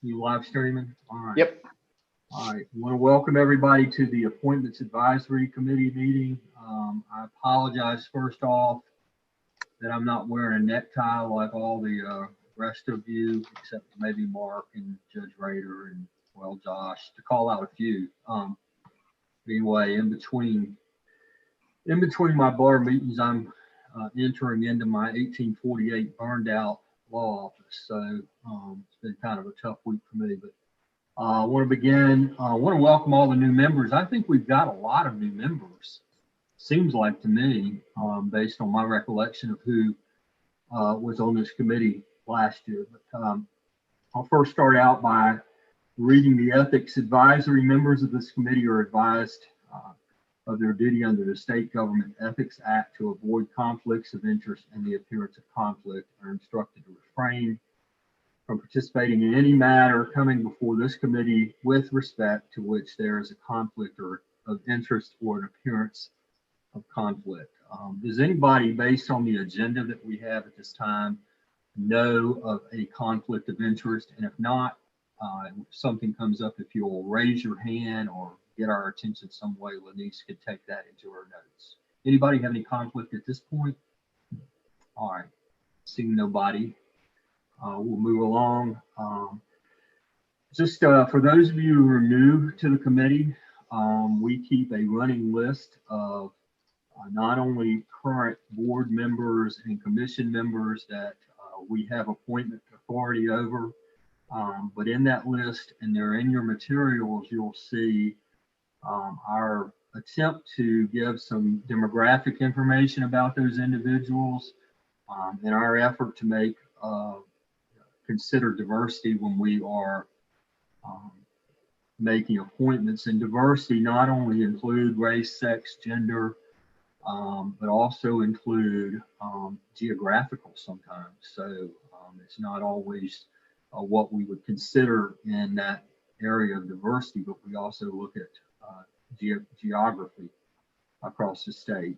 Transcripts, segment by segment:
You live streaming? All right. Yep. All right. I want to welcome everybody to the Appointments Advisory Committee meeting. I apologize first off that I'm not wearing a necktie like all the rest of you, except maybe Mark and Judge Rader and, well, Josh, to call out a few. Anyway, in between my bar meetings, I'm entering into my 1848 burned out law office. So it's been kind of a tough week for me, but I want to begin. I want to welcome all the new members. I think we've got a lot of new members. Seems like to me, based on my recollection of who was on this committee last year. But I'll first start out by reading the ethics advisory. Members of this committee are advised of their duty under the State Government Ethics Act to avoid conflicts of interest and the appearance of conflict, are instructed to refrain from participating in any matter coming before this committee with respect to which there is a conflict or of interest or an appearance of conflict. Does anybody, based on the agenda that we have at this time, know of a conflict of interest? And if not, if something comes up, if you'll raise your hand or get our attention some way, Lenise could take that into her notes. Anybody have any conflict at this point? All right, seeing nobody, we'll move along. Just for those of you who are new to the committee, we keep a running list of not only current board members and commission members that we have appointment authority over, but in that list, and they're in your materials, you'll see our attempt to give some demographic information about those individuals in our effort to make consider diversity when we are making appointments. And diversity not only include race, sex, gender, but also include geographical sometimes. So it's not always what we would consider in that area of diversity, but we also look at geography across the state.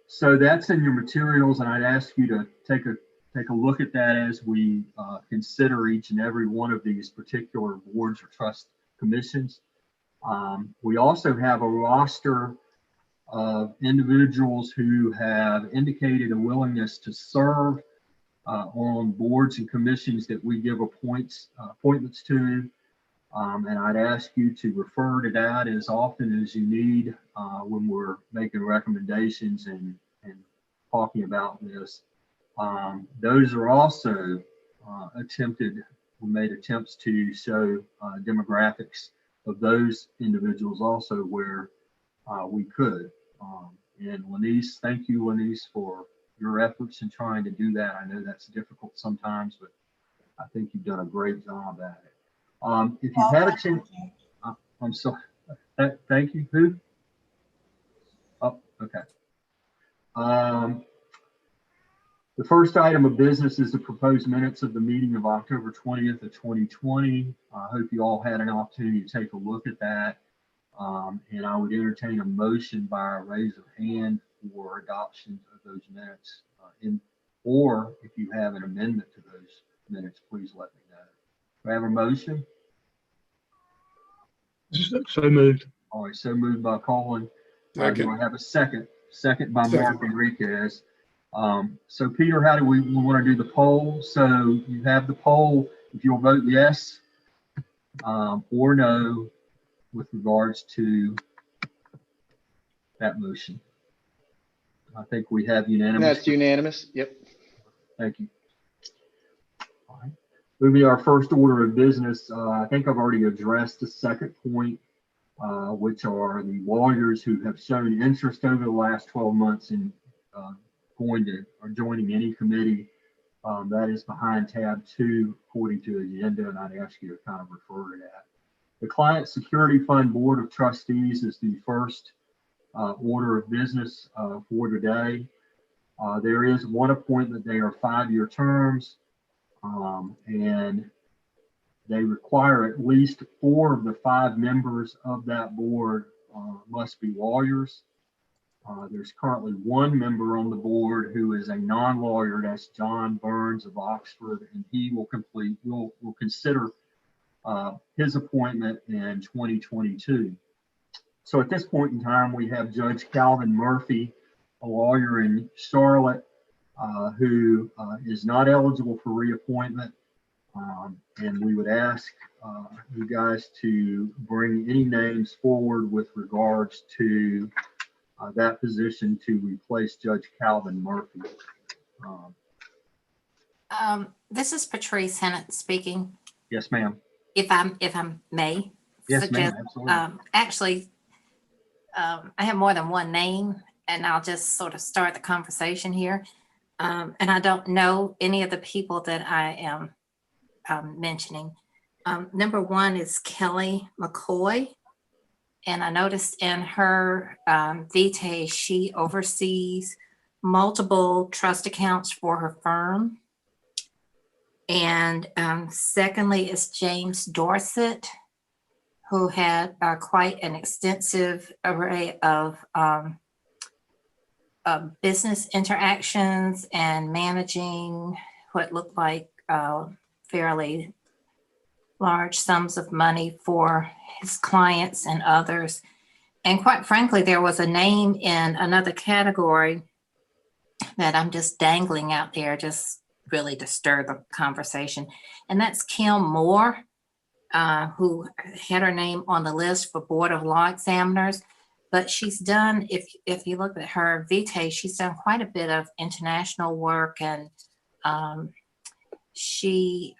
So that's in your materials, and I'd ask you to take a look at that as we consider each and every one of these particular boards or trust commissions. We also have a roster of individuals who have indicated a willingness to serve on boards and commissions that we give appointments to. And I'd ask you to refer to that as often as you need when we're making recommendations and talking about this. Those are also we made attempts to show demographics of those individuals also where we could. And Lenise, thank you, Lenise, for your efforts in trying to do that. I know that's difficult sometimes, but I think you've done a great job at it. If you've had a chance, I'm sorry. Thank you. Who? Oh, okay. The first item of business is the proposed minutes of the meeting of October 20th of 2020. I hope you all had an opportunity to take a look at that. And I would entertain a motion by a raise of hand for adoption of those minutes. Or if you have an amendment to those minutes, please let me know. Do I have a motion? So moved. All right, so moved by Colin. Do Second. I have a second? Second by Second. Mark Enriquez. So Peter, how do we want to do the poll? So you have the poll. If you'll vote yes or no with regards to that motion. I think we have unanimous. That's unanimous. Yep. Thank you. All right. Moving to our first order of business, I think I've already addressed the second point, which are the lawyers who have shown interest over the last 12 months in joining any committee. That is behind tab 2 according to the agenda, and I'd ask you to kind of refer to that. The Client Security Fund Board of Trustees is the first order of business for today. There is one appointment. They are 5-year terms, and they require at least 4 of the 5 members of that board must be lawyers. There's currently one member on the board who is a non-lawyer. That's John Burns of Oxford, and he will we'll consider his appointment in 2022. So at this point in time, we have Judge Calvin Murphy, a lawyer in Charlotte, who is not eligible for reappointment. And we would ask you guys to bring any names forward with regards to that position to replace Judge Calvin Murphy. This is Patrice Hennett speaking. Yes, ma'am. If I may. Yes, suggest, ma'am. Absolutely. Actually, I have more than one name, and I'll just sort of start the conversation here. And I don't know any of the people that I am mentioning. Number one is Kelly McCoy. And I noticed in her vitae, she oversees multiple trust accounts for her firm. And secondly is James Dorset, who had quite an extensive array of business interactions and managing what looked like fairly large sums of money for his clients and others. And quite frankly, there was a name in another category that I'm just dangling out there, just really to stir the conversation. And that's Kim Moore, who had her name on the list for Board of Law Examiners. But she's done, if you look at her vitae, she's done quite a bit of international work, and she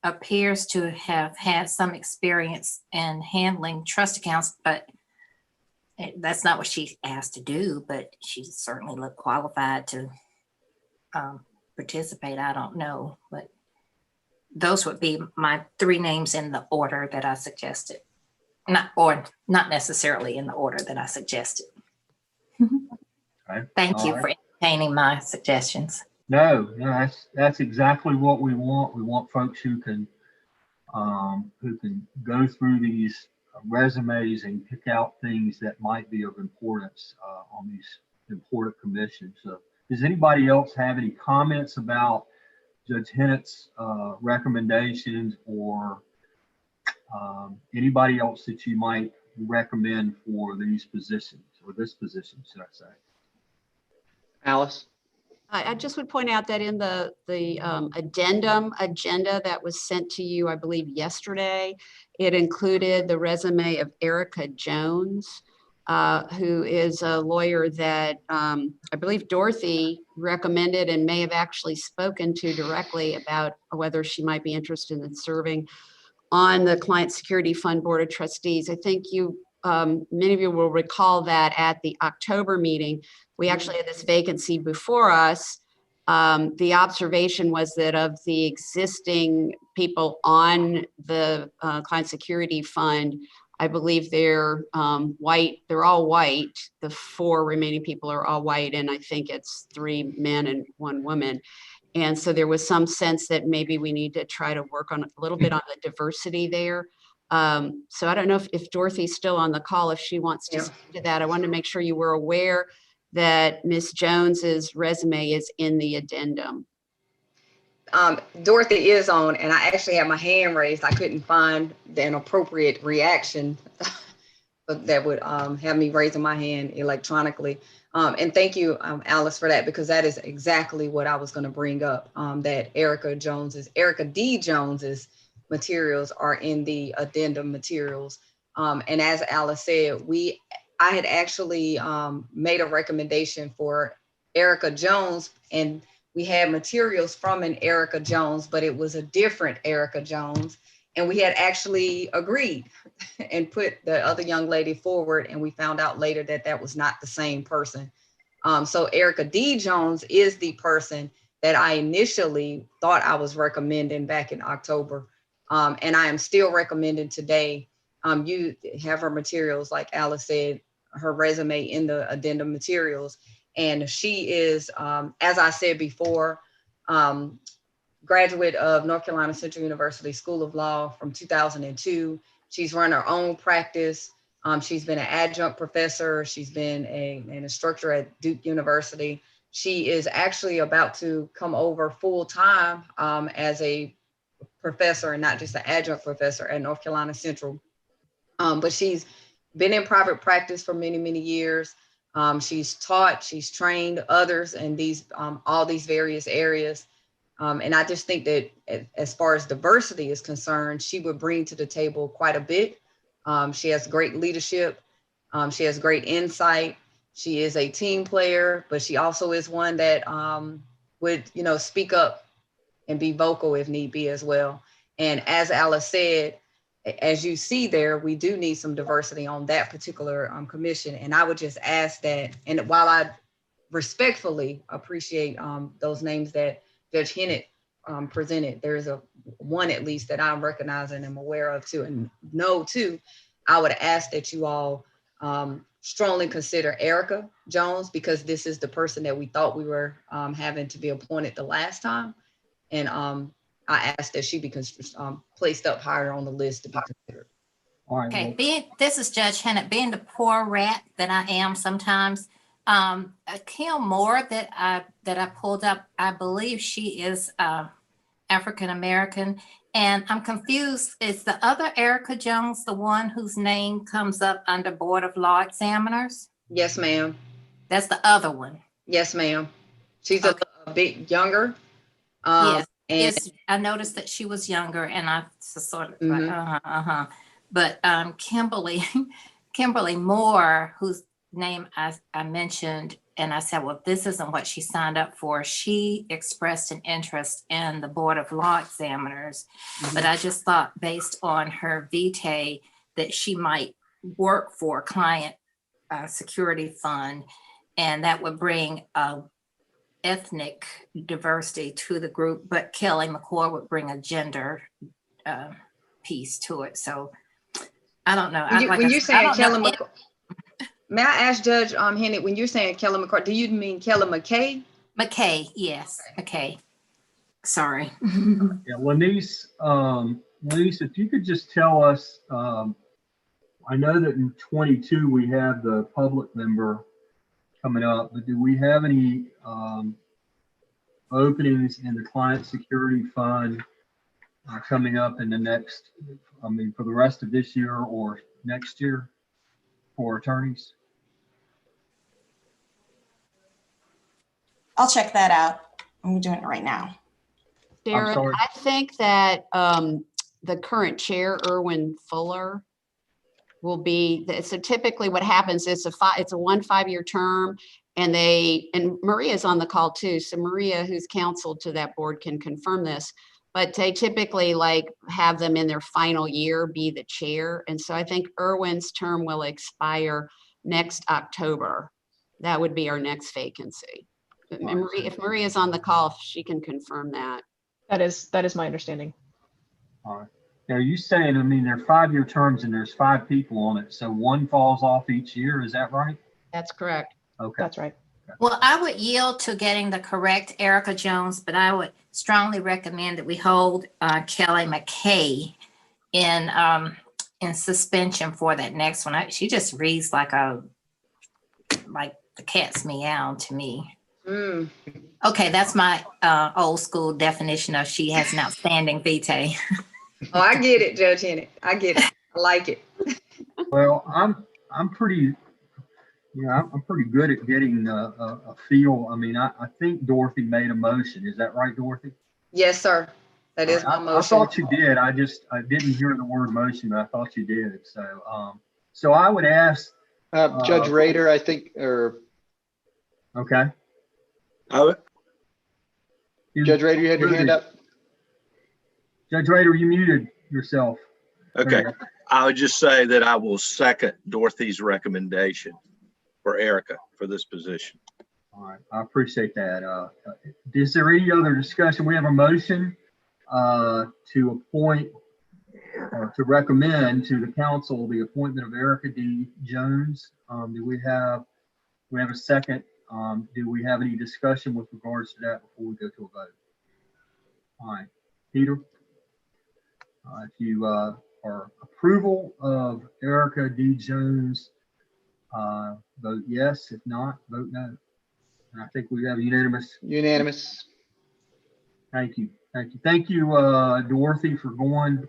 appears to have had some experience in handling trust accounts, but that's not what she's asked to do, but she certainly looked qualified to participate. I don't know, but those would be my three names in the order that I suggested. Not necessarily in the order that I suggested. Okay. Thank you for entertaining my suggestions. No, that's exactly what we want. We want folks who can go through these resumes and pick out things that might be of importance on these important commissions. So, does anybody else have any comments about Judge Hennett's recommendations, or anybody else that you might recommend for these positions, or this position, should I say? Alice? I just would point out that in the addendum agenda that was sent to you, I believe yesterday, it included the resume of Erica Jones, who is a lawyer that I believe Dorothy recommended and may have actually spoken to directly about whether she might be interested in serving on the Client Security Fund Board of Trustees. I think many of you will recall that at the October meeting, we actually had this vacancy before us. The observation was that of the existing people on the Client Security Fund, I believe they're white. They're all white. The 4 remaining people are all white, and I think it's 3 men and 1 woman. And so there was some sense that maybe we need to try to work on a little bit on the diversity there. So I don't know if Dorothy's still on the call, if she wants to speak to that. I wanted to make sure you were aware that Ms. Jones's resume is in the addendum. Dorothy is on, and I actually have my hand raised. I couldn't find an appropriate reaction that would have me raising my hand electronically. And thank you, Alice, for that, because that is exactly what I was going to bring up, that Erica D. Jones's materials are in the addendum materials. And as Alice said, I had actually made a recommendation for Erica Jones, and we had materials from an Erica Jones, but it was a different Erica Jones. And we had actually agreed and put the other young lady forward, and we found out later that that was not the same person. So Erica D. Jones is the person that I initially thought I was recommending back in October. And I am still recommending today. You have her materials, like Alice said, her resume in the addendum materials. And she is, as I said before, graduate of North Carolina Central University School of Law from 2002. She's run her own practice. She's been an adjunct professor. She's been an instructor at Duke University. She is actually about to come over full time as a professor and not just an adjunct professor at North Carolina Central. But she's been in private practice for many, many years. She's taught, she's trained others in these all these various areas. And I just think that as far as diversity is concerned, she would bring to the table quite a bit. She has great leadership. She has great insight. She is a team player, but she also is one that would, speak up and be vocal if need be as well. And as Alice said, as you see there, we do need some diversity on that particular commission. And I would just ask that, and while I respectfully appreciate those names that Judge Hennett presented, there's one at least that I'm recognizing and am aware of too, and know too. I would ask that you all strongly consider Erica Jones, because this is the person that we thought we were having to be appointed the last time. And I asked that she be placed up higher on the list to be considered. All right. Okay, this is Judge Hennett. Being the poor rat that I am sometimes, Kim Moore that I pulled up, I believe she is African American, and I'm confused. Is the other Erica Jones the one whose name comes up under Board of Law Examiners? Yes, ma'am. That's the other one. Yes, ma'am. She's Okay. a bit younger. Yes. And Yes, I noticed that she was younger, and I sort of Mhm. But Kimberly Moore, whose name I mentioned, and I said, well, this isn't what she signed up for. She expressed an interest in the Board of Law Examiners, but I just thought based on her vitae that she might work for a client security fund, and that would bring ethnic diversity to the group, but Kelly McCord would bring a gender piece to it. So I don't know. when you're saying Kelly McCord, may I ask Judge Hennett, when you're saying Kelly McCord, do you mean Kelly McKay? McKay, yes, McKay. Sorry. Yeah, Lenise, if you could just tell us, I know that in 22 we have the public member coming up, but do we have any openings in the client security fund coming up in the next, for the rest of this year or next year for attorneys? I'll check that out. I'm doing it right now. Darren, sorry. I think that the current chair, Erwin Fuller, will be, so typically what happens is it's a 1 5-year term, and Maria's on the call too. So Maria, who's counsel to that board, can confirm this, but they typically have them in their final year be the chair. And so I think Erwin's term will expire next October. That would be our next vacancy. If Maria's on the call, she can confirm that. That is my understanding. All right. Now, you saying, they're 5-year terms and there's 5 people on it, so one falls off each year, is that right? That's correct. Okay. That's right. Well, I would yield to getting the correct Erica Jones, but I would strongly recommend that we hold Kelly McKay in suspension for that next one. She just reads like the cat's meow to me. Mm. Okay, that's my old school definition of she has an outstanding vitae. Oh, I get it, Judge Hennett. I get it. I like it. Well, I'm pretty good at getting a feel. I think Dorothy made a motion. Is that right, Dorothy? Yes, sir. That is my I motion. thought you did. I didn't hear the word motion, but I thought you did. So I would ask. Judge Rader, I think, or Okay. Judge Rader, you had your hand up. Judge Rader, you muted yourself. Okay, I would just say that I will second Dorothy's recommendation for Erica for this position. All right, I appreciate that. Is there any other discussion? We have a motion to appoint or to recommend to the council the appointment of Erica D. Jones. Do we have a second? Do we have any discussion with regards to that before we go to a vote? All right, Peter, if you or approval of Erica D. Jones, vote yes. If not, vote no. And I think we have unanimous. Unanimous. Thank you. Thank you. Thank you, Dorothy, for going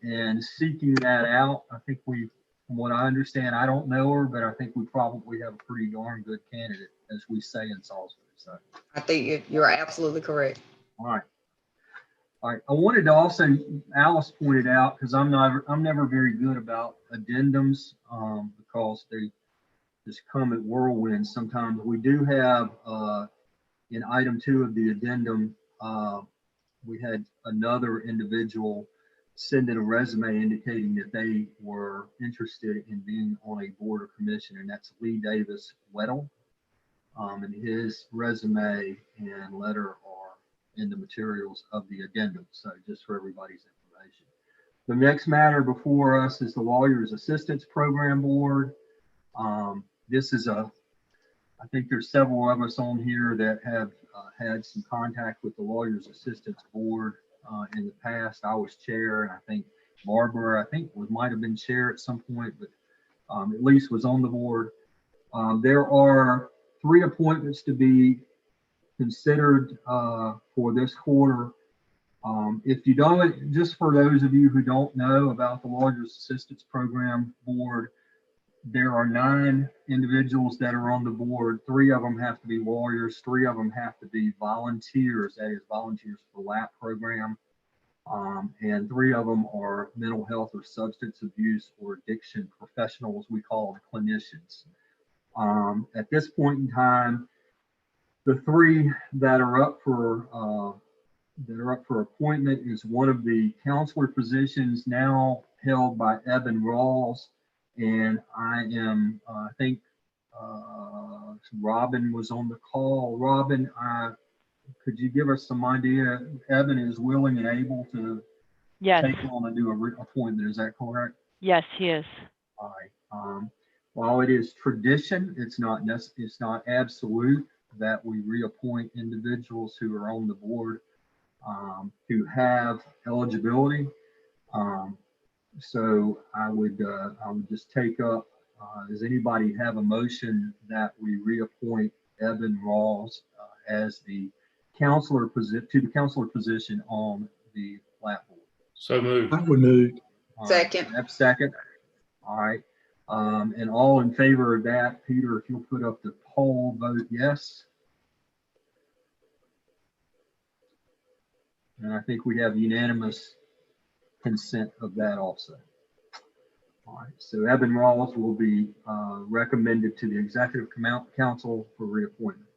and seeking that out. I think from what I understand, I don't know her, but I think we probably have a pretty darn good candidate, as we say in Salisbury. So, I think you're absolutely correct. all right. All right. I wanted to also, Alice pointed out, because I'm never very good about addendums, because they just come at whirlwinds sometimes. We do have, in item 2 of the addendum, we had another individual send in a resume indicating that they were interested in being on a board or commission, and that's Lee Davis Weddle. And his resume and letter are in the materials of the addendum. So just for everybody's information. The next matter before us is the Lawyers Assistance Program Board. This is I think there's several of us on here that have had some contact with the Lawyers Assistance Board in the past. I was chair, and I think Barbara, might have been chair at some point, but at least was on the board. There are 3 appointments to be considered for this quarter. If you don't, just for those of you who don't know about the Lawyers Assistance Program Board, there are 9 individuals that are on the board. 3 of them have to be lawyers. 3 of them have to be volunteers, that is volunteers for LAP program. And 3 of them are mental health or substance abuse or addiction professionals. We call them clinicians. At this point in time, the 3 that are up for appointment is one of the counselor positions now held by Eben Rawls. And I think Robin was on the call. Robin, could you give us some idea? Eben is willing and able to Yes. take on and do a appointment. Is that correct? Yes, he is. All right. While it is tradition, it's not absolute that we reappoint individuals who are on the board who have eligibility. So I would just take up, does anybody have a motion that we reappoint Eben Rawls as the counselor position on the LAP board? So moved. I would move. Second. Have second. All right. And all in favor of that, Peter, if you'll put up the poll vote yes. And I think we have unanimous consent of that also. All right, so Eben Rawls will be recommended to the Executive Council for reappointment.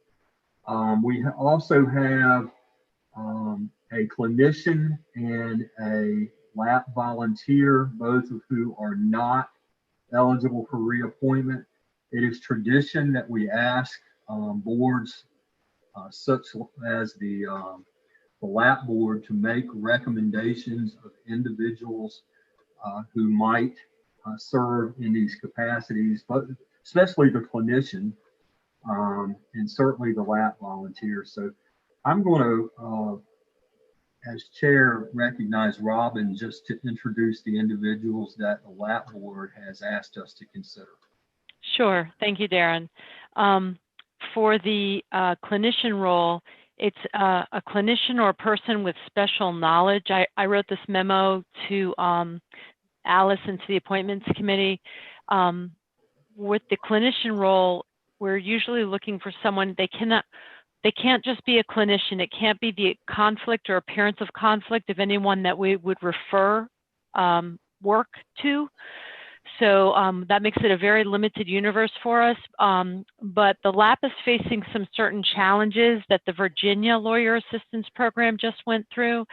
We also have a clinician and a LAP volunteer, both of who are not eligible for reappointment. It is tradition that we ask boards such as the LAP board to make recommendations of individuals who might serve in these capacities, but especially the clinician and certainly the LAP volunteer. So I'm going to, as chair, recognize Robin just to introduce the individuals that the LAP board has asked us to consider. Sure. Thank you, Darren. For the clinician role, it's a clinician or a person with special knowledge. I wrote this memo to Alice and to the appointments committee. With the clinician role, we're usually looking for someone, they can't just be a clinician. It can't be the conflict or appearance of conflict of anyone that we would refer work to. So that makes it a very limited universe for us. But the LAP is facing some certain challenges that the Virginia Lawyer Assistance Program just went through.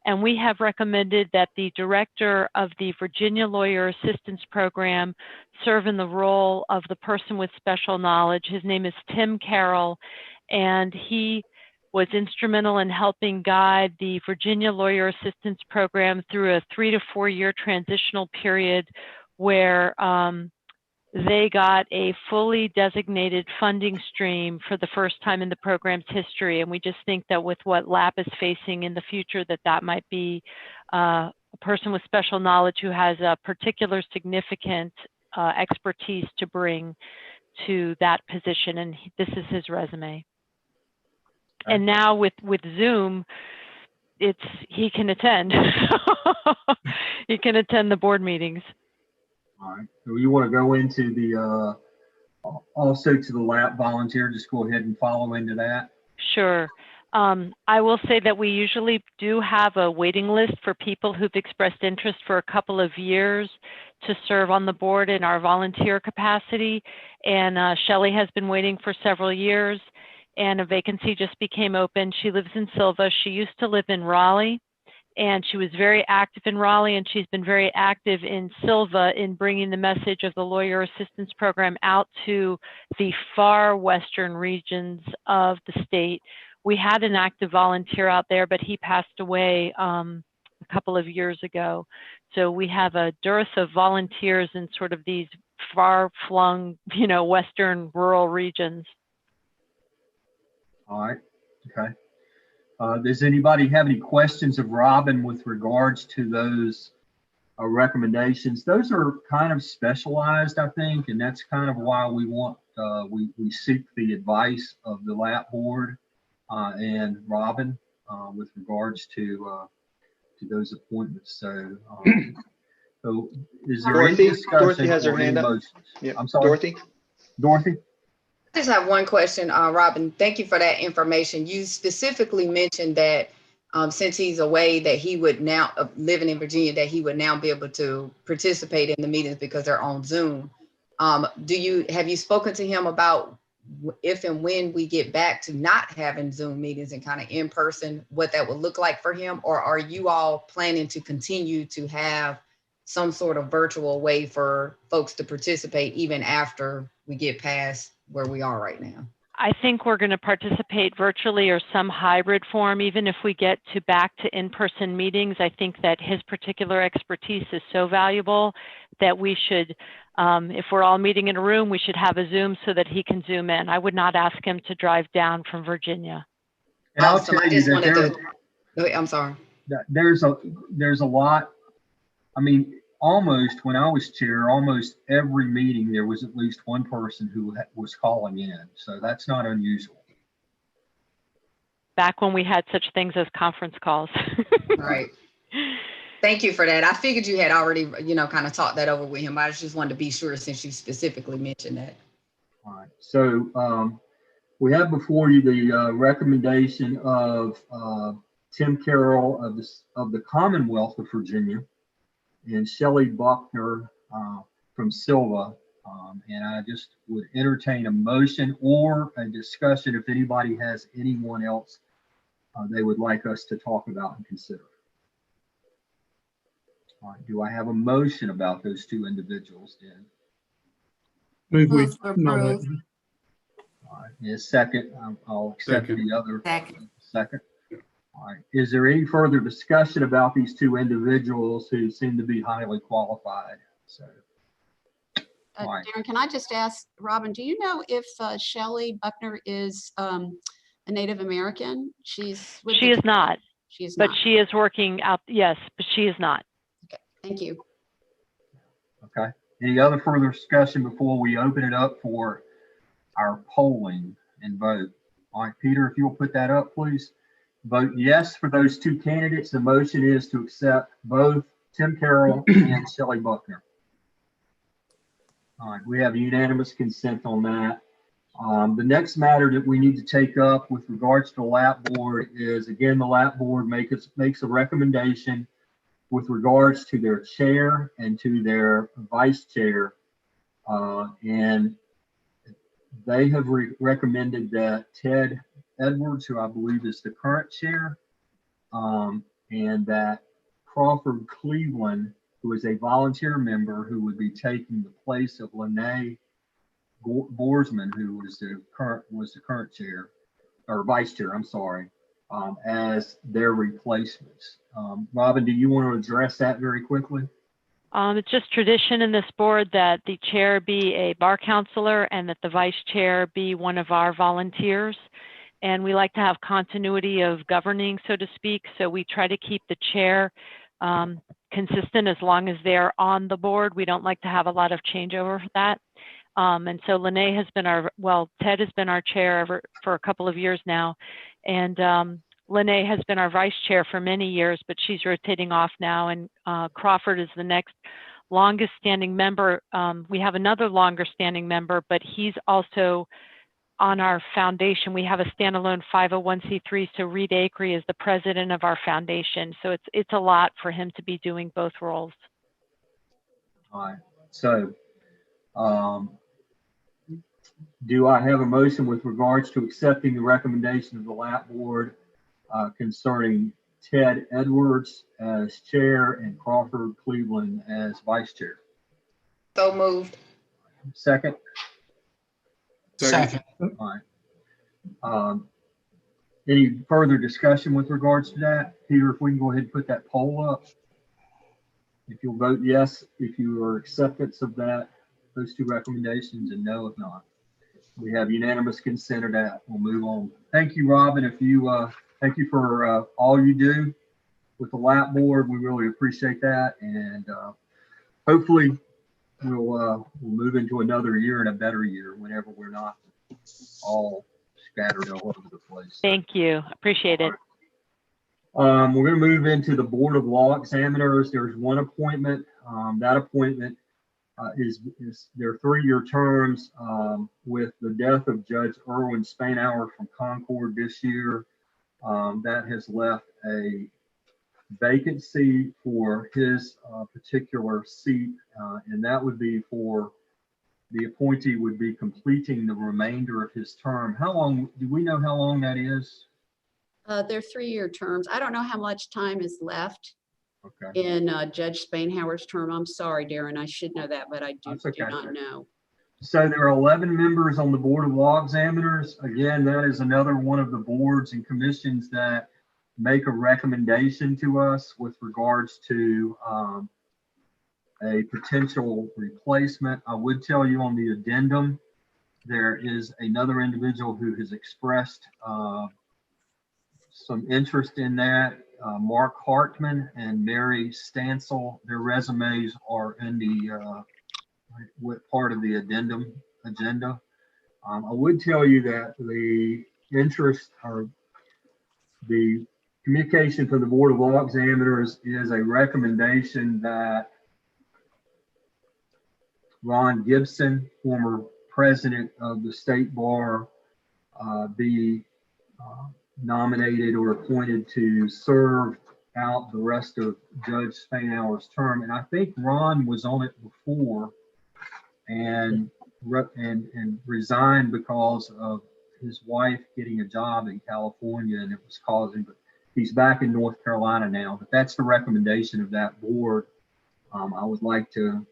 And we have recommended that the director of the Virginia Lawyer Assistance Program serve in the role of the person with special knowledge. His name is Tim Carroll, and he was instrumental in helping guide the Virginia Lawyer Assistance Program through a 3 to 4 year transitional period where they got a fully designated funding stream for the first time in the program's history. And we just think that with what LAP is facing in the future, that might be a person with special knowledge who has a particular significant expertise to bring to that position, and this is his resume. And now with Zoom, he can attend. He can attend the board meetings. All right, so you want to go into the, also to the LAP volunteer, just go ahead and follow into that. Sure. I will say that we usually do have a waiting list for people who've expressed interest for a couple of years to serve on the board in our volunteer capacity. And Shelley has been waiting for several years, and a vacancy just became open. She lives in Silva. She used to live in Raleigh, and she was very active in Raleigh, and she's been very active in Silva in bringing the message of the Lawyer Assistance Program out to the far western regions of the state. We had an active volunteer out there, but he passed away a couple of years ago. So we have a dearth of volunteers in sort of these far-flung, western rural regions. All right, okay. Does anybody have any questions of Robin with regards to those recommendations? Those are kind of specialized, I think, and that's kind of why we want, we seek the advice of the LAP board and Robin with regards to those appointments. So, so is there any discussion? Dorothy has her or any hand up. motions? Yeah, I'm sorry. Dorothy? I just have one question, Robin. Thank you for that information. You specifically mentioned that since he's away, that he would now, living in Virginia, that he would now be able to participate in the meetings because they're on Zoom. Have you spoken to him about if and when we get back to not having Zoom meetings and kind of in person, what that would look like for him? Or are you all planning to continue to have some sort of virtual way for folks to participate even after we get past where we are right now? I think we're going to participate virtually or some hybrid form. Even if we get back to in-person meetings, I think that his particular expertise is so valuable that we should, if we're all meeting in a room, we should have a Zoom so that he can Zoom in. I would not ask him to drive down from Virginia. And I'll Awesome. tell I you just that wanted to, go ahead, I'm sorry. there's a lot. I mean, almost when I was chair, almost every meeting there was at least one person who was calling in. So that's not unusual. Back when we had such things as conference calls. Right. Thank you for that. I figured you had already, kind of talked that over with him. I just wanted to be sure since you specifically mentioned that. All right. So we have before you the recommendation of Tim Carroll of the Commonwealth of Virginia and Shelley Buckner from Silva. And I just would entertain a motion or a discussion if anybody has anyone else they would like us to talk about and consider. All right, do I have a motion about those two individuals then? Move to approve. All right, in a second, I'll accept the other second. All right, is there any further discussion about these two individuals who seem to be highly qualified? So, all right. Darren, can I just ask, Robin, do you know if Shelley Buckner is a Native American? She is not. She is but not. she is working out. Yes, but she is not. Okay, thank you. Okay. Any other further discussion before we open it up for our polling and vote? All right, Peter, if you'll put that up, please. Vote yes for those two candidates. The motion is to accept both Tim Carroll and Shelley Buckner. All right, we have unanimous consent on that. The next matter that we need to take up with regards to the LAP board is, again, the LAP board makes a recommendation with regards to their chair and to their vice chair. And they have recommended that Ted Edwards, who I believe is the current chair, and that Crawford Cleveland, who is a volunteer member who would be taking the place of Lene Boersman, who was the current chair or vice chair, I'm sorry, as their replacements. Robin, do you want to address that very quickly? It's just tradition in this board that the chair be a bar counselor and that the vice chair be one of our volunteers. And we like to have continuity of governing, so to speak. So we try to keep the chair consistent as long as they're on the board. We don't like to have a lot of changeover for that. And so Lene has been Ted has been our chair for a couple of years now. And Lene has been our vice chair for many years, but she's rotating off now. And Crawford is the next longest standing member. We have another longer standing member, but he's also on our foundation. We have a standalone 501c3. So Reed Acree is the president of our foundation. So it's a lot for him to be doing both roles. All right. So, do I have a motion with regards to accepting the recommendation of the LAP board concerning Ted Edwards as chair and Crawford Cleveland as vice chair? So moved. Second? Second. All right. Any further discussion with regards to that? Peter, if we can go ahead and put that poll up. If you'll vote yes, if you are acceptance of those two recommendations, and no if not. We have unanimous consent of that. We'll move on. Thank you, Robin. Thank you for all you do with the LAP board. We really appreciate that. And hopefully we'll move into another year and a better year whenever we're not all scattered all over the place. Thank you. Appreciate it. We're going to move into the Board of Law Examiners. There's one appointment. That appointment is their 3-year terms. With the death of Judge Erwin Spanauer from Concord this year, that has left a vacancy for his particular seat, and that would be for the appointee would be completing the remainder of his term. How long, do we know how long that is? They're 3-year terms. I don't know how much time is left Okay. in Judge Spanhauer's term. I'm sorry, Darren, I should know that, but I do not know. So there are 11 members on the Board of Law Examiners. Again, that is another one of the boards and commissions that make a recommendation to us with regards to a potential replacement. I would tell you on the addendum, there is another individual who has expressed some interest in that. Mark Hartman and Mary Stansel, their resumes are in the what part of the addendum agenda. I would tell you that the interest or the communication from the Board of Law Examiners is a recommendation that Ron Gibson, former president of the State Bar, be nominated or appointed to serve out the rest of Judge Spanauer's term. And I think Ron was on it before and resigned because of his wife getting a job in California, and it was causing, but he's back in North Carolina now. But that's the recommendation of that board. I would like to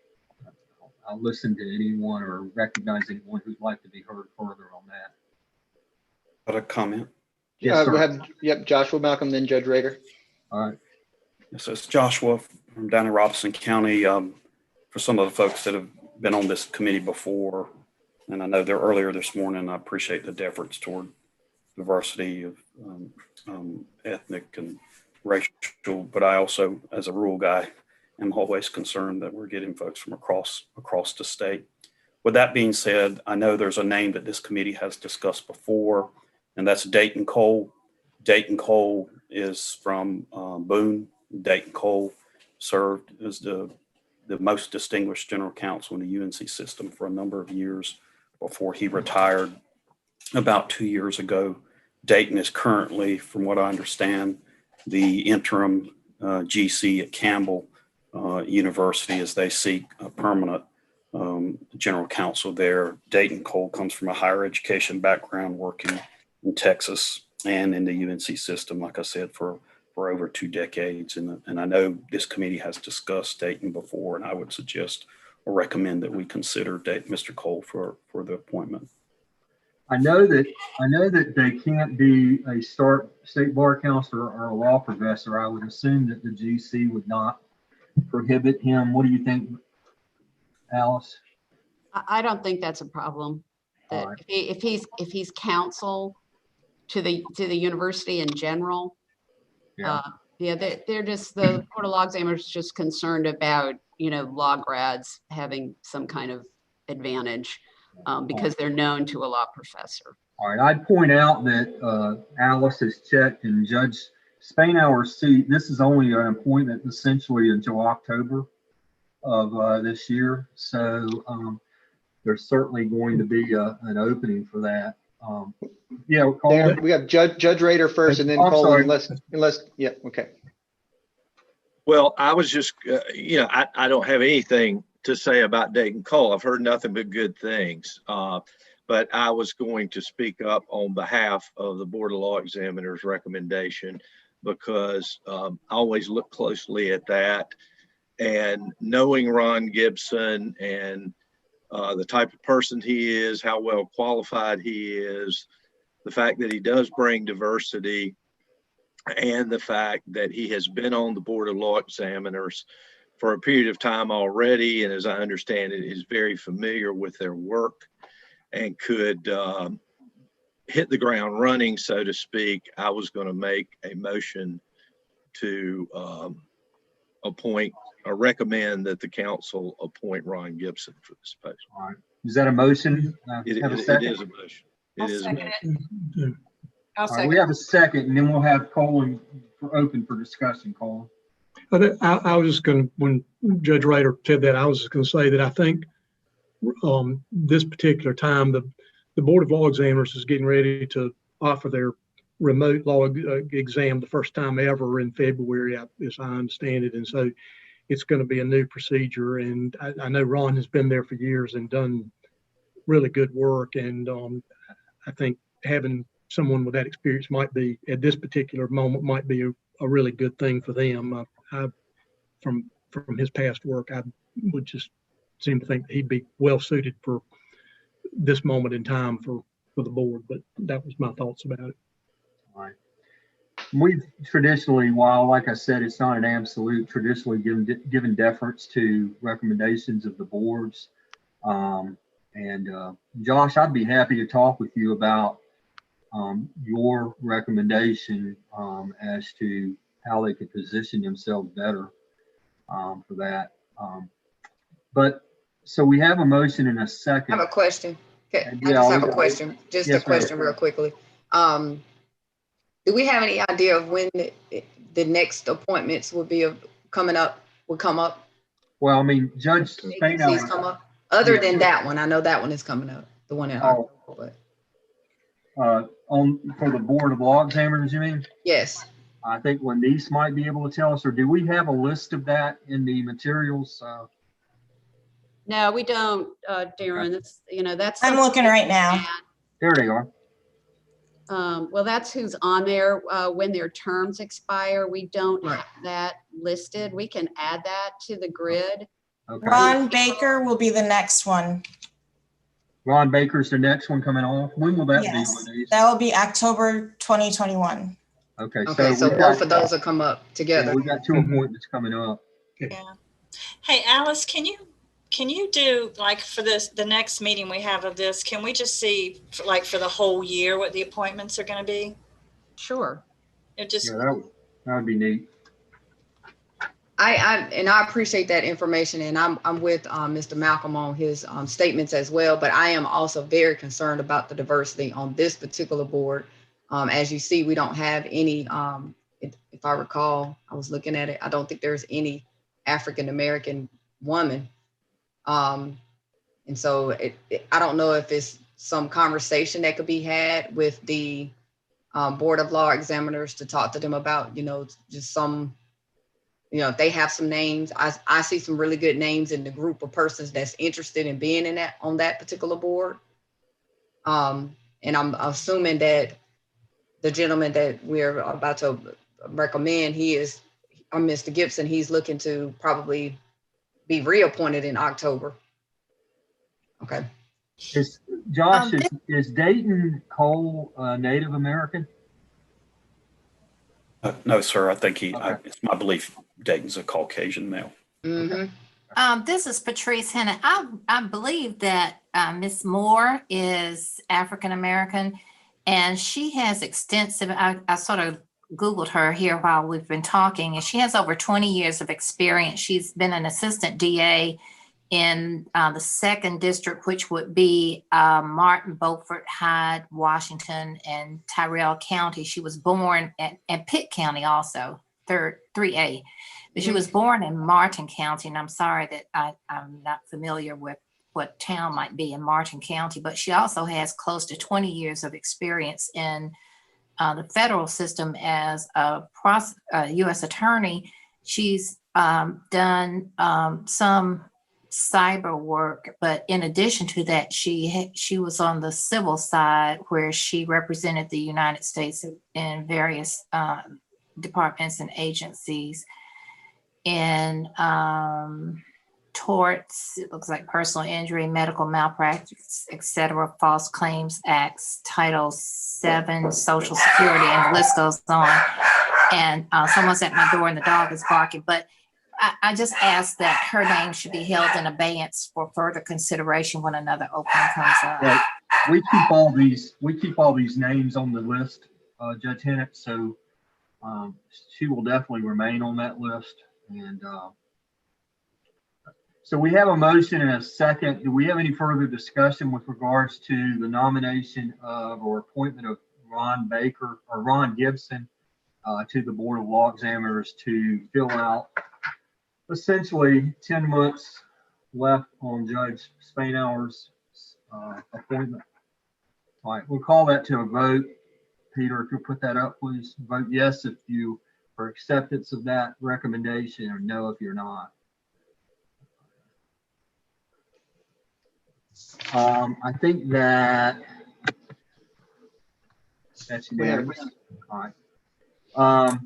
I'll listen to anyone or recognize anyone who'd like to be heard further on that. Got a comment? Yes, We'll sir. have, Joshua Malcolm, then Judge Rader. All right. So it's Joshua from down in Robeson County. For some of the folks that have been on this committee before, and I know they're earlier this morning, I appreciate the efforts toward diversity of ethnic and racial, but I also, as a rural guy, am always concerned that we're getting folks from across the state. With that being said, I know there's a name that this committee has discussed before, and that's Dayton Cole. Dayton Cole is from Boone. Dayton Cole served as the most distinguished general counsel in the UNC system for a number of years before he retired about 2 years ago. Dayton is currently, from what I understand, the interim GC at Campbell University as they seek a permanent general counsel there. Dayton Cole comes from a higher education background, working in Texas and in the UNC system, like I said, for over 2 decades. And I know this committee has discussed Dayton before, and I would suggest or recommend that we consider Mr. Cole for the appointment. I know that they can't be a state bar counselor or a law professor. I would assume that the GC would not prohibit him. What do you think, Alice? I don't think that's a problem. That Right. if he's counsel to the university in general, Yeah. Yeah, they're just, the Board of Law Examiners is just concerned about, law grads having some kind of advantage because they're known to a law professor. All right, I'd point out that Alice has checked and Judge Spainhour's seat. This is only an appointment essentially until October of this year. So there's certainly going to be an opening for that. Yeah, Darren, we have Judge Rader first and then I'm Cole, sorry. unless, yeah, okay. Well, I was just, I don't have anything to say about Dayton Cole. I've heard nothing but good things. But I was going to speak up on behalf of the Board of Law Examiners recommendation because I always look closely at that. And knowing Ron Gibson and the type of person he is, how well qualified he is, the fact that he does bring diversity, and the fact that he has been on the Board of Law Examiners for a period of time already, and as I understand it, is very familiar with their work and could hit the ground running, so to speak. I was going to make a motion to appoint or recommend that the council appoint Ron Gibson for this post. All right. Is that a motion? It Have a is second? a motion. It I'll is a second motion. it. I'll All right, second. we have a second, and then we'll have Colin open for discussion. Colin. But I was just going to, when Judge Rader said that, I was just going to say that I think this particular time, the Board of Law Examiners is getting ready to offer their remote law exam the first time ever in February, as I understand it. And so it's going to be a new procedure. And I know Ron has been there for years and done really good work. And I think having someone with that experience might be, at this particular moment, might be a really good thing for them. From his past work, I would just seem to think that he'd be well suited for this moment in time for the board. But that was my thoughts about it. All right. We've traditionally, while like I said, it's not an absolute, traditionally given deference to recommendations of the boards. Josh, I'd be happy to talk with you about your recommendation as to how they could position themselves better for that. But so we have a motion and a I second. have a question. Okay, I Yeah, just have we- a question, just a Yes, ma'am. question real quickly. Do we have any idea of when the next appointments would come up? Well, I mean, Judge Vacancies come Spainhour, up, other Yeah. than that one? I know that one is coming up, the one in Oh. October, but for the Board of Law Examiners, you mean? yes. I think Lenise might be able to tell us, or do we have a list of that in the materials? No, we don't, Darren. That's. I'm looking right now. There they are. Well, that's who's on there when their terms expire. We don't Right. have that listed. We can add that to the grid. Okay. Ron Baker will be the next one. Ron Baker's the next one coming off. When will that be, Yes, Lenise? that will be October 2021. Okay, Okay, so we've both got- of those will come up yeah, together. we've got two appointments coming up. Hey, Alice, can you do, like, for the next meeting we have of this, can we just see like for the whole year what the appointments are going to be? Sure. It just, Yeah, that would be neat. I appreciate that information, and I'm with Mr. Malcolm on his statements as well, but I am also very concerned about the diversity on this particular board. As you see, we don't have any, if I recall, I was looking at it, I don't think there's any African-American woman. And so I don't know if it's some conversation that could be had with the Board of Law Examiners to talk to them about, just some, if they have some names. I see some really good names in the group of persons that's interested in being on that particular board. And I'm assuming that the gentleman that we're about to recommend, Mr. Gibson, he's looking to probably be reappointed in October. Okay. Josh, is Dayton Cole Native American? No, sir. I think Okay. it's my belief Dayton's a Caucasian male. Mm-hmm. This is Patrice Hennett. I believe that Ms. Moore is African American, and she has extensive. I sort of Googled her here while we've been talking, and she has over 20 years of experience. She's been an assistant DA in the second district, which would be Martin, Beaufort, Hyde, Washington, and Tyrrell County. She was born at Pitt County also, 3A. But she was born in Martin County, and I'm sorry that I'm not familiar with what town might be in Martin County, but she also has close to 20 years of experience in the federal system as a U.S. attorney. She's done some cyber work, but in addition to that, she was on the civil side where she represented the United States in various departments and agencies in torts, it looks like personal injury, medical malpractice, etc., false claims acts, Title VII, Social Security, and the list goes on. And someone's at my door and the dog is barking, but I just ask that her name should be held in abeyance for further consideration when another opening comes up. Yeah, we keep all these names on the list, Judge Hennett, so she will definitely remain on that list. And so we have a motion and a second. Do we have any further discussion with regards to the nomination of or appointment of Ron Baker or Ron Gibson to the Board of Law Examiners to fill out essentially 10 months left on Judge Spainhour's appointment? All right, we'll call that to a vote. Peter, if you'll put that up, please. Vote yes if you are acceptance of that recommendation, or no if you're not. I think that's unanimous. All right.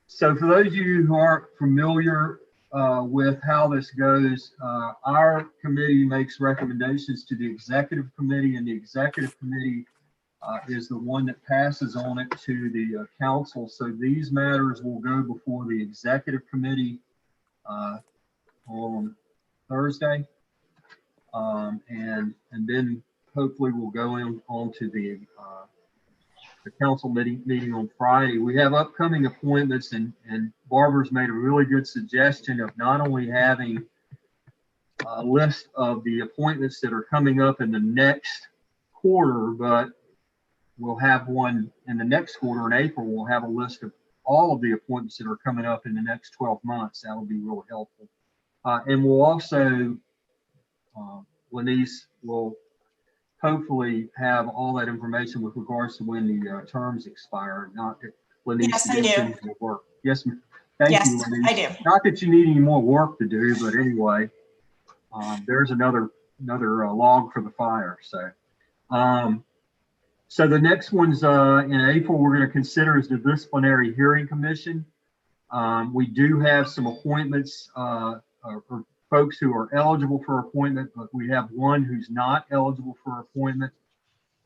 So for those of you who aren't familiar with how this goes, our committee makes recommendations to the executive committee, and the executive committee is the one that passes on it to the council. So these matters will go before the executive committee on Thursday. And then hopefully we'll go on to the council meeting on Friday. We have upcoming appointments, and Barbara's made a really good suggestion of not only having a list of the appointments that are coming up in the next quarter, but we'll have one in the next quarter in April. We'll have a list of all of the appointments that are coming up in the next 12 months. That will be really helpful. And we'll also, Lenise will hopefully have all that information with regards to when the terms expire. Not that Lenise Yes, I do. will work. Yes, ma'am. Thank Yes, you, Lenise. I do. Not that you need any more work to do, but anyway, there's another log for the fire. So the next one's in April, we're going to consider is the Disciplinary Hearing Commission. We do have some appointments for folks who are eligible for appointment, but we have one who's not eligible for appointment.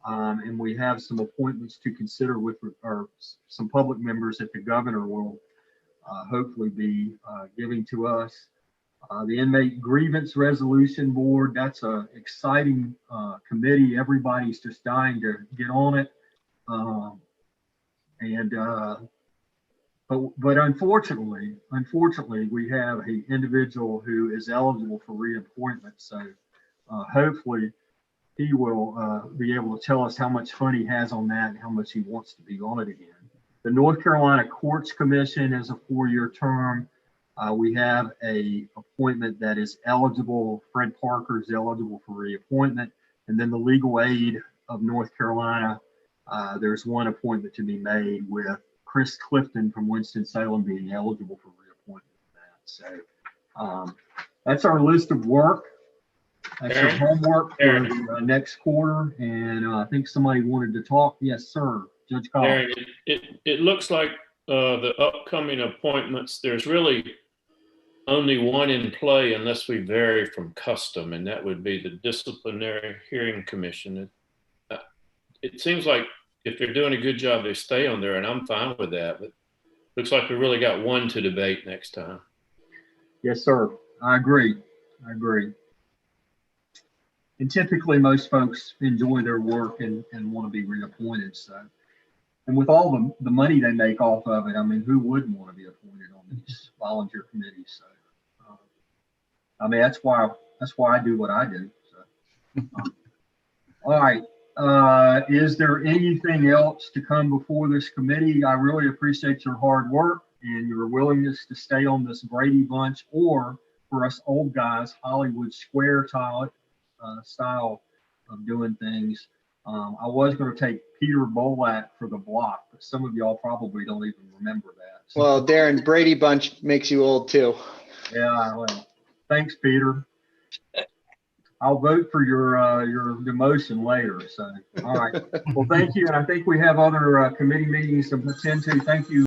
And we have some appointments to consider with some public members that the governor will hopefully be giving to us. The Inmate Grievance Resolution Board, that's an exciting committee. Everybody's just dying to get on it. But unfortunately, we have an individual who is eligible for reappointment. So hopefully he will be able to tell us how much fun he has on that and how much he wants to be on it again. The North Carolina Courts Commission is a 4-year term. We have a appointment that is eligible. Fred Parker is eligible for reappointment. And then the Legal Aid of North Carolina, there's one appointment to be made with Chris Clifton from Winston-Salem being eligible for reappointment. So that's our list of work. That's your homework for the next quarter. And I think somebody wanted to talk. Yes, sir. Judge Collins. It looks like the upcoming appointments, there's really only one in play unless we vary from custom, and that would be the Disciplinary Hearing Commission. It seems like if they're doing a good job, they stay on there, and I'm fine with that. But looks like we really got one to debate next time. Yes, sir. I agree. And typically, most folks enjoy their work and want to be reappointed. So, And with all the money they make off of it, I mean, who wouldn't want to be appointed on these volunteer committees? So, I mean, that's why I do what I do. So, all right. Is there anything else to come before this committee? I really appreciate your hard work and your willingness to stay on this Brady Bunch, or for us old guys, Hollywood Square style of doing things. I was going to take Peter Bolak for the block, but some of y'all probably don't even remember that. So, Well, Darren, Brady Bunch makes you old too. yeah, well, thanks, Peter. I'll vote for your demotion later. So, all right. Well, thank you. And I think we have other committee meetings to attend to. Thank you.